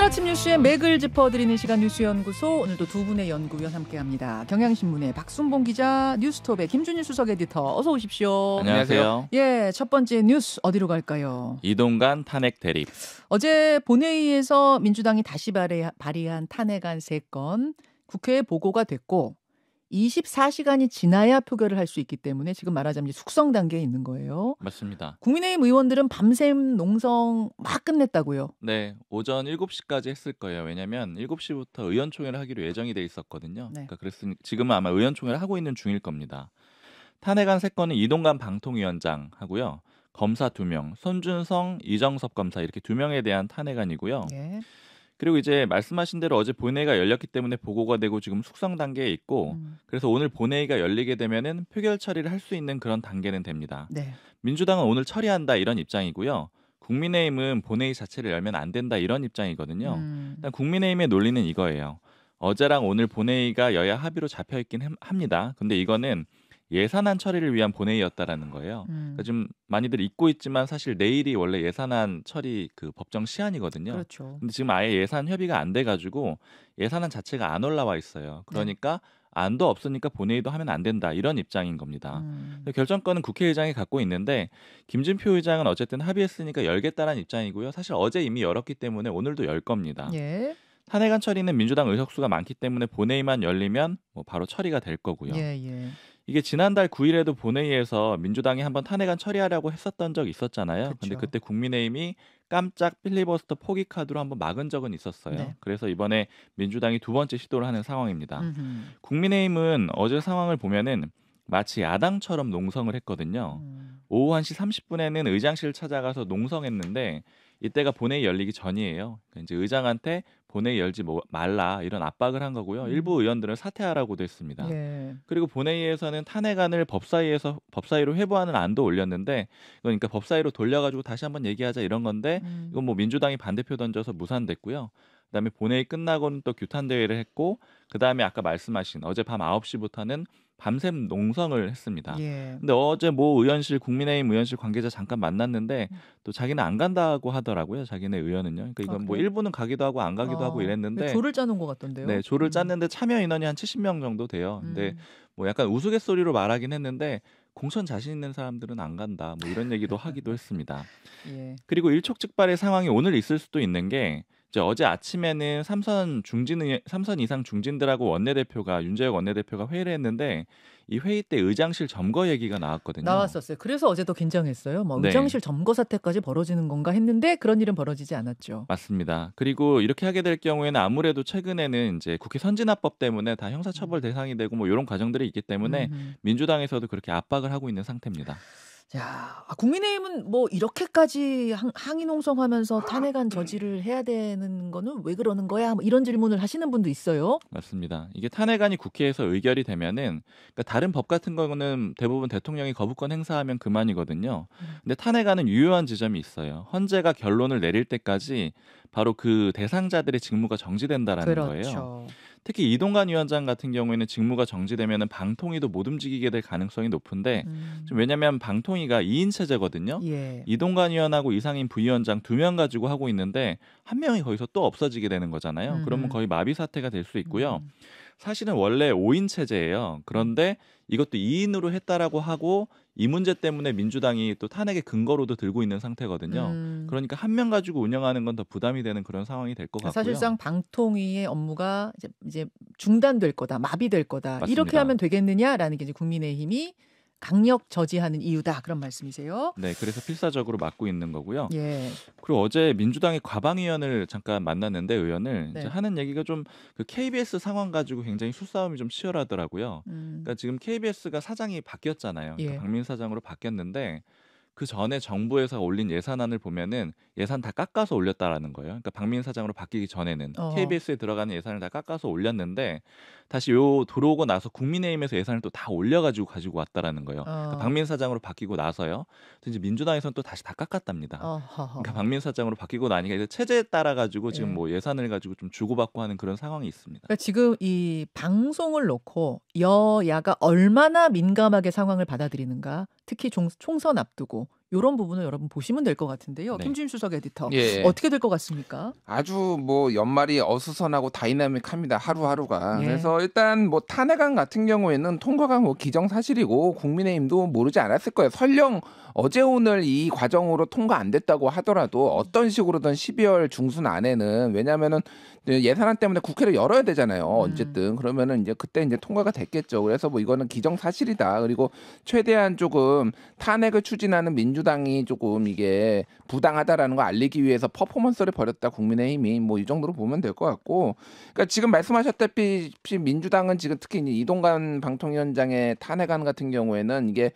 아침 뉴스의 맥을 짚어드리는 시간 뉴스연구소, 오늘도 두 분의 연구위원 함께합니다. 경향신문의 박순봉 기자, 뉴스톱의 김준일 수석 에디터, 어서 오십시오. 안녕하세요. 예, 첫 번째 뉴스 어디로 갈까요? 이동관 탄핵 대립. 어제 본회의에서 민주당이 다시 발의한 탄핵안 3건 국회에 보고가 됐고 24시간이 지나야 표결을 할 수 있기 때문에 지금 말하자면 숙성 단계에 있는 거예요. 맞습니다. 국민의힘 의원들은 밤샘 농성 막 끝냈다고요. 네, 오전 7시까지 했을 거예요. 왜냐하면 7시부터 의원총회를 하기로 예정이 돼 있었거든요. 네. 그러니까 지금은 아마 의원총회를 하고 있는 중일 겁니다. 탄핵안 3건은 이동관 방통위원장 하고요. 검사 2명, 손준성, 이정섭 검사 이렇게 2명에 대한 탄핵안이고요. 예. 그리고 이제 말씀하신 대로 어제 본회의가 열렸기 때문에 보고가 되고 지금 숙성 단계에 있고 그래서 오늘 본회의가 열리게 되면은 표결 처리를 할 수 있는 그런 단계는 됩니다. 네. 민주당은 오늘 처리한다 이런 입장이고요. 국민의힘은 본회의 자체를 열면 안 된다 이런 입장이거든요. 일단 국민의힘의 논리는 이거예요. 어제랑 오늘 본회의가 여야 합의로 잡혀 있긴 합니다. 근데 이거는 예산안 처리를 위한 본회의였다라는 거예요. 그러니까 좀 많이들 잊고 있지만 사실 내일이 원래 예산안 처리 그 법정 시한이거든요. 그렇죠. 근데 지금 아예 예산 협의가 안 돼가지고 예산안 자체가 안 올라와 있어요. 그러니까 안도 없으니까 본회의도 하면 안 된다 이런 입장인 겁니다. 결정권은 국회의장이 갖고 있는데 김진표 의장은 어쨌든 합의했으니까 열겠다라는 입장이고요. 사실 어제 이미 열었기 때문에 오늘도 열 겁니다. 예. 탄핵안 처리는 민주당 의석수가 많기 때문에 본회의만 열리면 뭐 바로 처리가 될 거고요. 예. 이게 지난달 9일에도 본회의에서 민주당이 한번 탄핵안 처리하려고 했었던 적이 있었잖아요. 그쵸. 근데 그때 국민의힘이 깜짝 필리버스터 포기 카드로 한번 막은 적은 있었어요. 네. 그래서 이번에 민주당이 두 번째 시도를 하는 상황입니다. 국민의힘은 어제 상황을 보면은 마치 야당처럼 농성을 했거든요. 오후 1시 30분에는 의장실 찾아가서 농성했는데 이때가 본회의 열리기 전이에요. 그러니까 이제 의장한테 본회의 열지 말라 이런 압박을 한 거고요. 일부 의원들은 사퇴하라고도 했습니다. 예. 그리고 본회의에서는 탄핵안을 법사위로 회부하는 안도 올렸는데 그러니까 법사위로 돌려가지고 다시 한번 얘기하자 이런 건데 이건 뭐 민주당이 반대표 던져서 무산됐고요. 그다음에 본회의 끝나고는 또 규탄 대회를 했고 그다음에 아까 말씀하신 어제 밤 9시부터는 밤샘 농성을 했습니다. 예. 근데 어제 모 의원실 국민의힘 의원실 관계자 잠깐 만났는데 또 자기는 안 간다고 하더라고요. 자기네 의원은요. 그러니까 이건 뭐 그래요? 일부는 가기도 하고 안 가기도 하고 이랬는데 조를 짜는 것 같던데요. 네, 조를 짰는데 참여 인원이 한 70명 정도 돼요. 근데 뭐 약간 우스갯소리로 말하긴 했는데 공천 자신 있는 사람들은 안 간다. 뭐 이런 얘기도 하기도 했습니다. 예. 그리고 일촉즉발의 상황이 오늘 있을 수도 있는 게 이제 어제 아침에는 3선 이상 중진들하고 원내대표가 윤재혁 원내대표가 회의를 했는데 이 회의 때 의장실 점거 얘기가 나왔거든요. 나왔었어요. 그래서 어제 더 긴장했어요. 뭐 네. 의장실 점거 사태까지 벌어지는 건가 했는데 그런 일은 벌어지지 않았죠. 맞습니다. 그리고 이렇게 하게 될 경우에는 아무래도 최근에는 이제 국회 선진화법 때문에 다 형사처벌 대상이 되고 뭐 이런 과정들이 있기 때문에 민주당에서도 그렇게 압박을 하고 있는 상태입니다. 자, 국민의힘은 뭐 이렇게까지 항의 농성하면서 탄핵안 저지를 해야 되는 거는 왜 그러는 거야? 뭐 이런 질문을 하시는 분도 있어요. 맞습니다. 이게 탄핵안이 국회에서 의결이 되면은 그러니까 다른 법 같은 거는 대부분 대통령이 거부권 행사하면 그만이거든요. 근데 탄핵안은 유효한 지점이 있어요. 헌재가 결론을 내릴 때까지 바로 그 대상자들의 직무가 정지된다라는 거예요. 그렇죠. 특히 이동관 위원장 같은 경우에는 직무가 정지되면은 방통위도 못 움직이게 될 가능성이 높은데 왜냐하면 방통위가 2인 체제거든요. 예. 이동관 위원하고 이상인 부위원장 2명 가지고 하고 있는데 한 명이 거기서 또 없어지게 되는 거잖아요. 그러면 거의 마비 사태가 될 수 있고요. 사실은 원래 5인 체제예요. 그런데 이것도 2인으로 했다라고 하고 이 문제 때문에 민주당이 또 탄핵의 근거로도 들고 있는 상태거든요. 그러니까 한 명 가지고 운영하는 건 더 부담이 되는 그런 상황이 될 것 같고요. 사실상 방통위의 업무가 이제 중단될 거다, 마비될 거다. 맞습니다. 이렇게 하면 되겠느냐라는 게 이제 국민의힘이 강력 저지하는 이유다. 그런 말씀이세요? 네, 그래서 필사적으로 막고 있는 거고요. 예. 그리고 어제 민주당의 과방위원을 잠깐 만났는데 의원을 네. 이제 하는 얘기가 좀 그 KBS 상황 가지고 굉장히 수싸움이 좀 치열하더라고요. 그러니까 지금 KBS가 사장이 바뀌었잖아요. 그러니까 예. 박민 사장으로 바뀌었는데 그 전에 정부에서 올린 예산안을 보면은 예산 다 깎아서 올렸다라는 거예요. 그러니까 박민 사장으로 바뀌기 전에는 KBS에 들어가는 예산을 다 깎아서 올렸는데 다시 들어오고 나서 국민의힘에서 예산을 또 다 올려가지고 가지고 왔다라는 거예요. 그러니까 박민 사장으로 바뀌고 나서요. 이제 민주당에서는 또 다시 다 깎았답니다. 그러니까 박민 사장으로 바뀌고 나니까 이제 체제에 따라 가지고 지금 뭐 예산을 가지고 좀 주고받고 하는 그런 상황이 있습니다. 그러니까 지금 이 방송을 놓고 여야가 얼마나 민감하게 상황을 받아들이는가, 특히 총선 앞두고 이런 부분을 여러분 보시면 될 것 같은데요. 네. 김준일 수석 에디터 예. 어떻게 될 것 같습니까? 아주 뭐 연말이 어수선하고 다이나믹합니다. 하루하루가. 예. 그래서 일단 뭐 탄핵안 같은 경우에는 통과가 뭐 기정사실이고 국민의힘도 모르지 않았을 거예요. 설령 어제 오늘 이 과정으로 통과 안 됐다고 하더라도 어떤 식으로든 12월 중순 안에는, 왜냐하면은 예산안 때문에 국회를 열어야 되잖아요. 어쨌든 그러면은 이제 그때 이제 통과가 됐겠죠. 그래서 뭐 이거는 기정사실이다. 그리고 최대한 조금 탄핵을 추진하는 민주당이 조금 이게 부당하다라는 거 알리기 위해서 퍼포먼스를 벌였다, 국민의힘이. 뭐 이 정도로 보면 될 것 같고, 그러니까 지금 말씀하셨다시피 민주당은 지금 특히 이제 이동관 방통위원장의 탄핵안 같은 경우에는 이게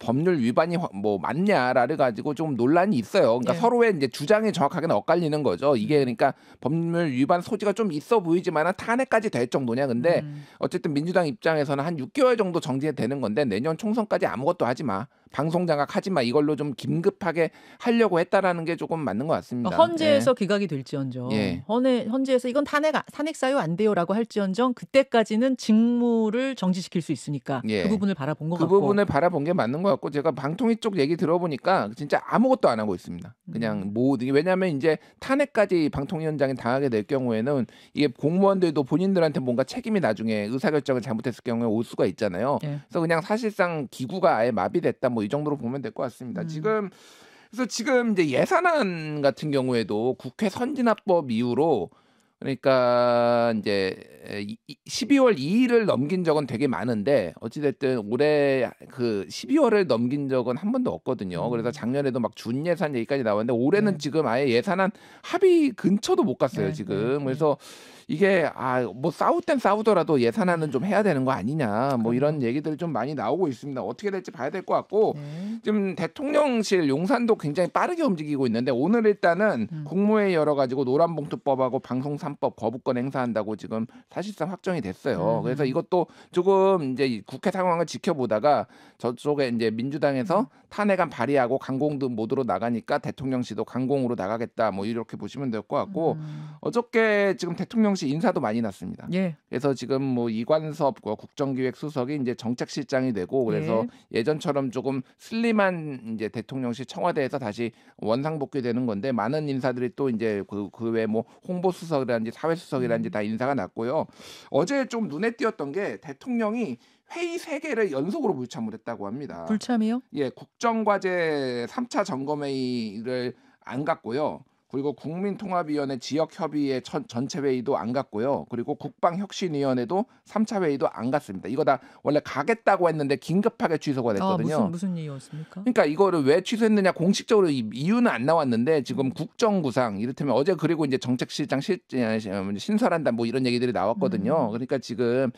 법률 위반이 뭐 맞냐를 가지고 좀 논란이 있어요. 그러니까 예. 서로의 이제 주장이 정확하게는 엇갈리는 거죠. 이게 그러니까 법률 위반 소지가 좀 있어 보이지만 탄핵까지 될 정도냐. 근데 어쨌든 민주당 입장에서는 한 6개월 정도 정지되는 건데 내년 총선까지 아무것도 하지 마, 방송 장악하지 마, 이걸로 좀 긴급하게 하려고 했다라는 게 조금 맞는 것 같습니다. 헌재에서 기각이 될지언정, 예. 헌재에서 이건 탄핵 사유 안 돼요라고 할지언정 그때까지는 직무를 정지시킬 수 있으니까 예. 그 부분을 바라본 것 그 같고. 부분을 바라본 게 맞는 것 같고, 제가 방통위 쪽 얘기 들어보니까 진짜 아무것도 안 하고 있습니다. 그냥 모든, 왜냐하면 이제 탄핵까지 방통위원장이 당하게 될 경우에는 이게 공무원들도 본인들한테 뭔가 책임이 나중에 의사결정을 잘못했을 경우에 올 수가 있잖아요. 예. 그래서 그냥 사실상 기구가 아예 마비됐다, 뭐 이 정도로 보면 될 것 같습니다. 그래서 지금 이제 예산안 같은 경우에도 국회 선진화법 이후로, 그러니까 이제 12월 2일을 넘긴 적은 되게 많은데 어찌됐든 올해 그 12월을 넘긴 적은 한 번도 없거든요. 그래서 작년에도 막 준 예산 얘기까지 나왔는데 올해는 지금 아예 예산안 합의 근처도 못 갔어요, 지금. 그래서 이게 뭐 싸울 땐 싸우더라도 예산안은 좀 해야 되는 거 아니냐, 뭐 이런 얘기들이 좀 많이 나오고 있습니다. 어떻게 될지 봐야 될 것 같고, 지금 대통령실 용산도 굉장히 빠르게 움직이고 있는데 오늘 일단은 국무회의 열어가지고 노란봉투법하고 방송 3법 거부권 행사한다고 지금 사실상 확정이 됐어요. 그래서 이것도 조금 이제 국회 상황을 지켜보다가 저쪽에 이제 민주당에서 탄핵안 발의하고 강공도 모드로 나가니까 대통령실도 강공으로 나가겠다, 뭐 이렇게 보시면 될 것 같고, 어저께 지금 대통령실 인사도 많이 났습니다. 예. 그래서 지금 뭐 이관섭 국정기획수석이 이제 정책실장이 되고, 그래서 예전처럼 조금 슬림한 이제 대통령실 청와대에서 다시 원상복귀되는 건데, 많은 인사들이 또 이제 그 외에 뭐 홍보수석이라든지 사회수석이라든지 다 인사가 났고요. 어제 좀 눈에 띄었던 게 대통령이 회의 3개를 연속으로 불참을 했다고 합니다. 불참이요? 예, 국정과제 3차 점검회의를 안 갔고요. 그리고 국민통합위원회 지역협의회 전체 회의도 안 갔고요. 그리고 국방혁신위원회도 3차 회의도 안 갔습니다. 이거 다 원래 가겠다고 했는데 긴급하게 취소가 됐거든요. 무슨 이유였습니까? 그러니까 이거를 왜 취소했느냐, 공식적으로 이유는 안 나왔는데 지금 국정구상, 이를테면 어제 그리고 이제 정책실장 신설한다, 뭐 이런 얘기들이 나왔거든요. 그러니까 지금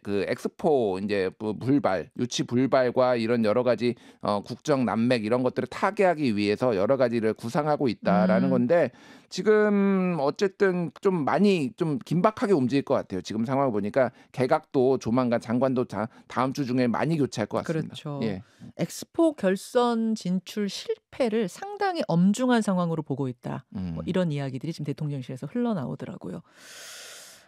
그 엑스포 이제 불발, 유치 불발과 이런 여러 가지 국정 난맥 이런 것들을 타개하기 위해서 여러 가지를 구상하고 있다라는 건데, 지금 어쨌든 좀 많이 좀 긴박하게 움직일 것 같아요. 지금 상황을 보니까 개각도 조만간, 장관도 다음 주 중에 많이 교체할 것 같습니다. 그렇죠. 예. 엑스포 결선 진출 실패를 상당히 엄중한 상황으로 보고 있다. 뭐 이런 이야기들이 지금 대통령실에서 흘러나오더라고요.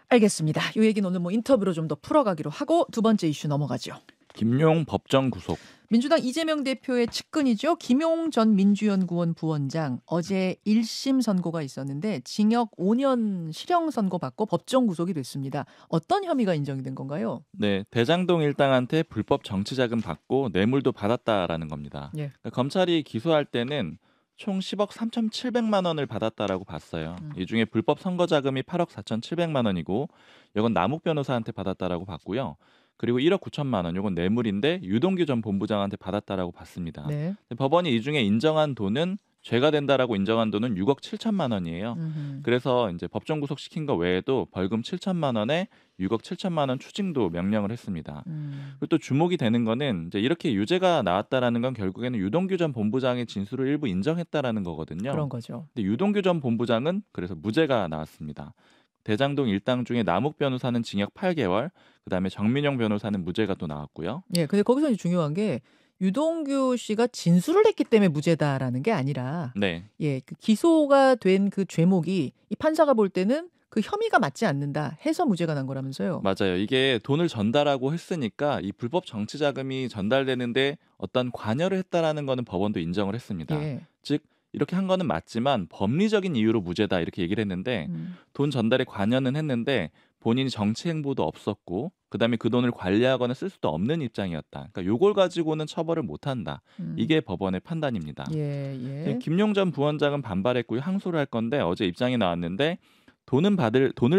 알겠습니다. 이 얘기는 오늘 뭐 인터뷰로 좀 더 풀어가기로 하고 두 번째 이슈 넘어가죠. 김용 법정 구속. 민주당 이재명 대표의 측근이죠. 김용 전 민주연구원 부원장 어제 1심 선고가 있었는데 징역 5년 실형 선고 받고 법정 구속이 됐습니다. 어떤 혐의가 인정이 된 건가요? 네, 대장동 일당한테 불법 정치자금 받고 뇌물도 받았다라는 겁니다. 예. 그러니까 검찰이 기소할 때는 총 10억 3,700만 원을 받았다라고 봤어요. 이 중에 불법 선거자금이 8억 4,700만 원이고 이건 남욱 변호사한테 받았다라고 봤고요. 그리고 1억 9천만 원, 이건 뇌물인데 유동규 전 본부장한테 받았다라고 봤습니다. 네. 법원이 이 중에 인정한 돈은, 죄가 된다라고 인정한 돈은 6억 7천만 원이에요. 그래서 이제 법정 구속시킨 거 외에도 벌금 7천만 원에 6억 7천만 원 추징도 명령을 했습니다. 그리고 또 주목이 되는 거는 이제 이렇게 유죄가 나왔다라는 건 결국에는 유동규 전 본부장의 진술을 일부 인정했다라는 거거든요. 그런 거죠. 근데 유동규 전 본부장은 그래서 무죄가 나왔습니다. 대장동 일당 중에 남욱 변호사는 징역 8개월, 그다음에 정민용 변호사는 무죄가 또 나왔고요. 예, 근데 거기서 이제 중요한 게 유동규 씨가 진술을 했기 때문에 무죄다라는 게 아니라, 네, 예, 그 기소가 된 그 죄목이 이 판사가 볼 때는 그 혐의가 맞지 않는다 해서 무죄가 난 거라면서요. 맞아요. 이게 돈을 전달하고 했으니까 이 불법 정치 자금이 전달되는데 어떤 관여를 했다라는 거는 법원도 인정을 했습니다. 예. 즉 이렇게 한 거는 맞지만 법리적인 이유로 무죄다 이렇게 얘기를 했는데 돈 전달에 관여는 했는데 본인이 정치 행보도 없었고 그다음에 그 돈을 관리하거나 쓸 수도 없는 입장이었다. 그러니까 요걸 가지고는 처벌을 못한다. 이게 법원의 판단입니다. 예. 김용전 부원장은 반발했고요. 항소를 할 건데 어제 입장이 나왔는데 돈을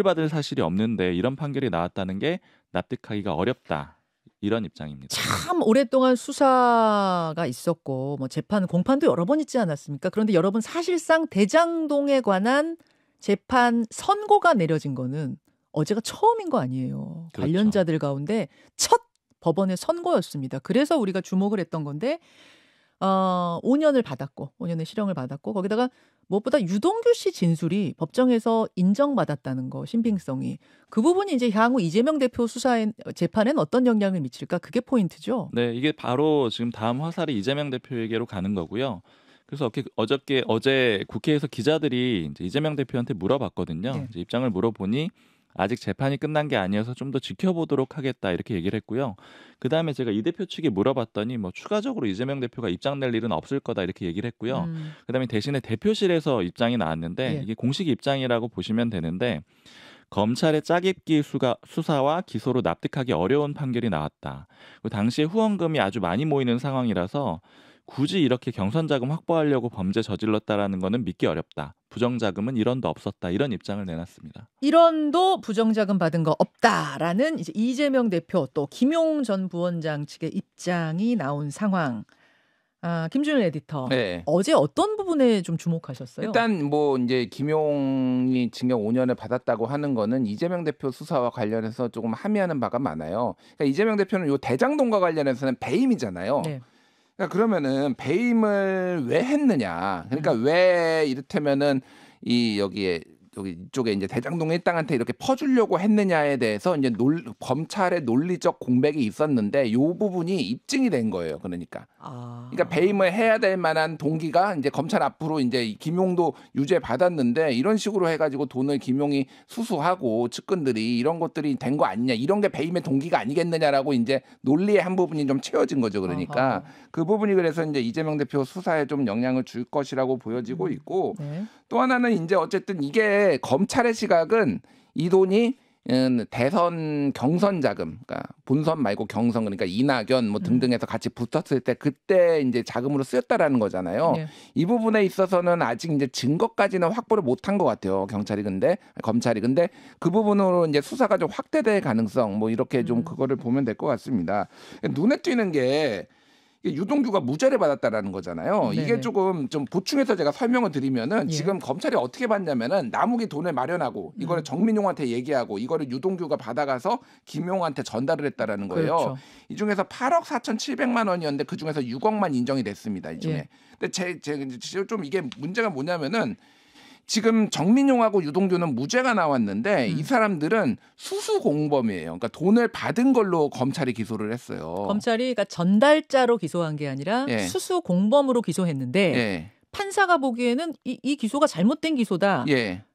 받을 사실이 없는데 이런 판결이 나왔다는 게 납득하기가 어렵다. 이런 입장입니다. 참 오랫동안 수사가 있었고 뭐 재판 공판도 여러 번 있지 않았습니까? 그런데 여러분 사실상 대장동에 관한 재판 선고가 내려진 거는 어제가 처음인 거 아니에요. 그렇죠. 관련자들 가운데 첫 법원의 선고였습니다. 그래서 우리가 주목을 했던 건데 5년의 실형을 받았고 거기다가 무엇보다 유동규 씨 진술이 법정에서 인정받았다는 거, 신빙성이. 그 부분이 이제 향후 이재명 대표 재판엔 어떤 영향을 미칠까? 그게 포인트죠. 네, 이게 바로 지금 다음 화살이 이재명 대표에게로 가는 거고요. 그래서 어제 국회에서 기자들이 이제 이재명 대표한테 물어봤거든요. 네. 이제 입장을 물어보니 아직 재판이 끝난 게 아니어서 좀 더 지켜보도록 하겠다 이렇게 얘기를 했고요. 그다음에 제가 이 대표 측에 물어봤더니 뭐 추가적으로 이재명 대표가 입장 낼 일은 없을 거다 이렇게 얘기를 했고요. 그다음에 대신에 대표실에서 입장이 나왔는데 예. 이게 공식 입장이라고 보시면 되는데 검찰의 짜깁기 수사와 기소로 납득하기 어려운 판결이 나왔다. 당시에 후원금이 아주 많이 모이는 상황이라서 굳이 이렇게 경선 자금 확보하려고 범죄 저질렀다라는 거는 믿기 어렵다. 부정자금은 1원도 없었다. 이런 입장을 내놨습니다. 1원도 부정자금 받은 거 없다라는 이제 이재명 대표 또 김용 전 부원장 측의 입장이 나온 상황. 김준일 에디터. 네. 어제 어떤 부분에 좀 주목하셨어요? 일단 뭐 이제 김용이 징역 5년을 받았다고 하는 거는 이재명 대표 수사와 관련해서 조금 함의하는 바가 많아요. 그러니까 이재명 대표는 요 대장동과 관련해서는 배임이잖아요. 네. 그러니까 그러면은 배임을 왜 했느냐? 그러니까 왜 이를테면은 여기 이쪽에 이제 대장동 일당한테 이렇게 퍼주려고 했느냐에 대해서 이제 검찰의 논리적 공백이 있었는데 이 부분이 입증이 된 거예요. 그러니까 배임을 해야 될 만한 동기가 이제 검찰 앞으로 이제 김용도 유죄 받았는데 이런 식으로 해가지고 돈을 김용이 수수하고 측근들이 이런 것들이 된 거 아니냐, 이런 게 배임의 동기가 아니겠느냐라고 이제 논리의 한 부분이 좀 채워진 거죠. 그러니까 그 부분이 그래서 이제 이재명 대표 수사에 좀 영향을 줄 것이라고 보여지고 있고 또 하나는 이제 어쨌든 이게 검찰의 시각은 이 돈이 대선 경선 자금, 그러니까 본선 말고 경선, 그러니까 이낙연 뭐 등등해서 같이 붙었을 때 그때 이제 자금으로 쓰였다라는 거잖아요. 네. 이 부분에 있어서는 아직 이제 증거까지는 확보를 못한 것 같아요. 검찰이 근데 그 부분으로 이제 수사가 좀 확대될 가능성 뭐 이렇게 좀 그거를 보면 될 것 같습니다. 눈에 띄는 게 유동규가 무죄를 받았다라는 거잖아요. 네네. 이게 조금 좀 보충해서 제가 설명을 드리면은 지금 검찰이 어떻게 봤냐면은 남욱이 돈을 마련하고 이거를 정민용한테 얘기하고 이거를 유동규가 받아가서 김용한테 전달을 했다라는 거예요. 그렇죠. 이 중에서 8억 4,700만 원이었는데 그 중에서 6억만 인정이 됐습니다. 이 중에. 근데 좀 이게 문제가 뭐냐면은 지금 정민용하고 유동규는 무죄가 나왔는데 이 사람들은 수수 공범이에요. 그러니까 돈을 받은 걸로 검찰이 기소를 했어요. 검찰이 그러니까 전달자로 기소한 게 아니라 수수 공범으로 기소했는데 판사가 보기에는 이 기소가 잘못된 기소다.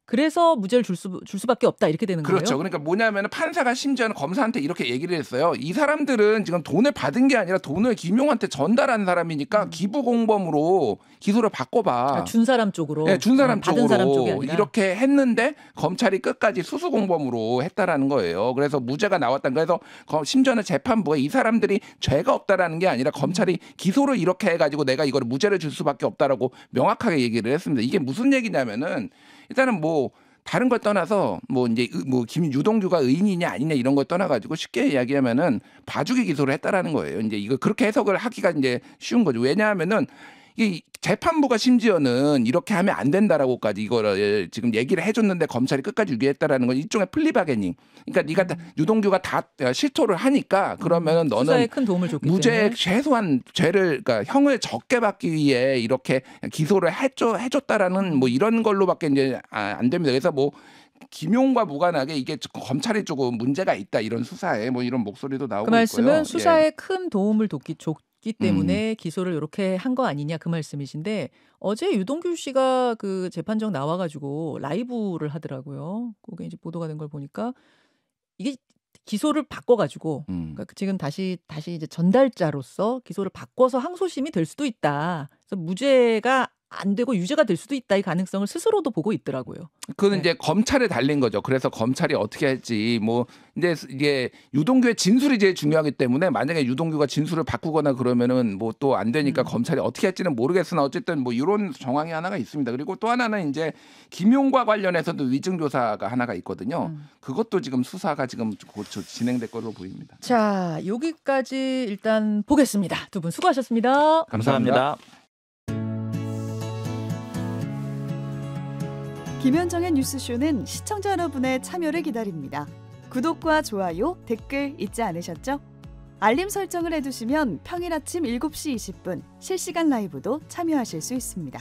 그래서 무죄를 줄 수밖에 없다 이렇게 되는 거예요. 그렇죠. 그러니까 뭐냐면 판사가 심지어는 검사한테 이렇게 얘기를 했어요. 이 사람들은 지금 돈을 받은 게 아니라 돈을 김용한테 전달한 사람이니까 기부 공범으로 기소를 바꿔봐. 준 사람 쪽으로. 네, 준 사람 쪽으로. 받은 사람 쪽이 아니라. 이렇게 했는데 검찰이 끝까지 수수 공범으로 했다라는 거예요. 그래서 무죄가 나왔다. 그래서 심지어는 재판부에 이 사람들이 죄가 없다라는 게 아니라 검찰이 기소를 이렇게 해가지고 내가 이걸 무죄를 줄 수밖에 없다라고 명확하게 얘기를 했습니다. 이게 무슨 얘기냐면은 일단은 뭐 다른 걸 떠나서 뭐 이제 뭐 유동규가 의인이냐 아니냐 이런 걸 떠나가지고 쉽게 이야기하면은 봐주기 기소를 했다라는 거예요. 이제 이거 그렇게 해석을 하기가 이제 쉬운 거죠. 왜냐하면은 이 재판부가 심지어는 이렇게 하면 안 된다라고까지 이거를 지금 얘기를 해줬는데 검찰이 끝까지 유기했다라는 건 일종의 플리바게닝. 그러니까 네가 유동규가 다 실토를 하니까 그러면은 너는 수사에 큰 도움을 줬기 무죄 때문에. 최소한 죄를 그러니까 형을 적게 받기 위해 이렇게 기소를 해줬다라는 뭐 이런 걸로밖에 이제 안 됩니다. 그래서 뭐 김용과 무관하게 이게 검찰이 조금 문제가 있다 이런 수사에 뭐 이런 목소리도 나오고 그 말씀은 있고요. 수사에 큰 도움을 있기 때문에 기소를 이렇게 한 거 아니냐 그 말씀이신데 어제 유동규 씨가 그 재판정 나와가지고 라이브를 하더라고요. 그게 이제 보도가 된 걸 보니까 이게 기소를 바꿔가지고 그러니까 지금 다시 이제 전달자로서 기소를 바꿔서 항소심이 될 수도 있다. 그래서 무죄가 안 되고 유죄가 될 수도 있다. 이 가능성을 스스로도 보고 있더라고요. 그건 네. 이제 검찰에 달린 거죠. 그래서 검찰이 어떻게 할지 뭐 근데 이게 유동규의 진술이 제일 중요하기 때문에 만약에 유동규가 진술을 바꾸거나 그러면은 뭐 또 안 되니까 검찰이 어떻게 할지는 모르겠으나 어쨌든 뭐 이런 정황이 하나가 있습니다. 그리고 또 하나는 이제 김용과 관련해서도 위증 조사가 하나가 있거든요. 그것도 지금 수사가 지금 곧 진행될 걸로 보입니다. 자, 여기까지 일단 보겠습니다. 두 분 수고하셨습니다. 감사합니다. 김현정의 뉴스쇼는 시청자 여러분의 참여를 기다립니다. 구독과 좋아요, 댓글 잊지 않으셨죠? 알림 설정을 해두시면 평일 아침 7시 20분 실시간 라이브도 참여하실 수 있습니다.